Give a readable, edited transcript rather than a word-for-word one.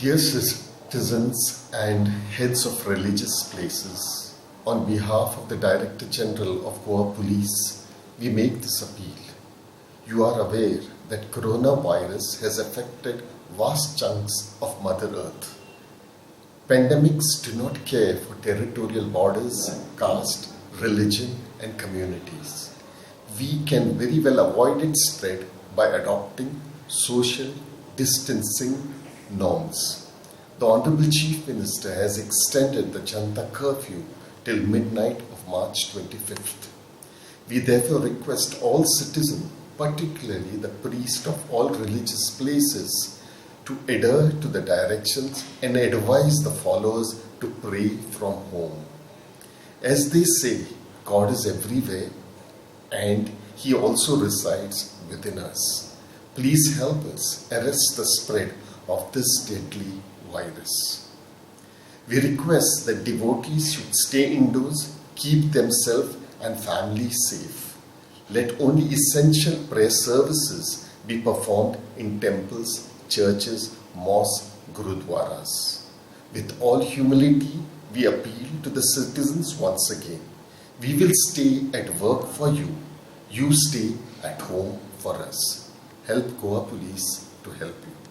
Dear citizens and heads of religious places, on behalf of the Director General of Goa Police, we make this appeal. You are aware that coronavirus has affected vast chunks of Mother Earth. Pandemics do not care for territorial borders, caste, religion, and communities. We can very well avoid its spread by adopting social distancing norms. The Honorable Chief Minister has extended the Janta curfew till midnight of March 25th. We therefore request all citizens, particularly the priests of all religious places, to adhere to the directions and advise the followers to pray from home. As they say, God is everywhere and He also resides within us. Please help us arrest the spread of this deadly virus. We request that devotees should stay indoors, keep themselves and families safe. Let only essential prayer services be performed in temples, churches, mosques, gurudwaras. With all humility, we appeal to the citizens once again. We will stay at work for you. You stay at home for us. Help Goa Police to help you.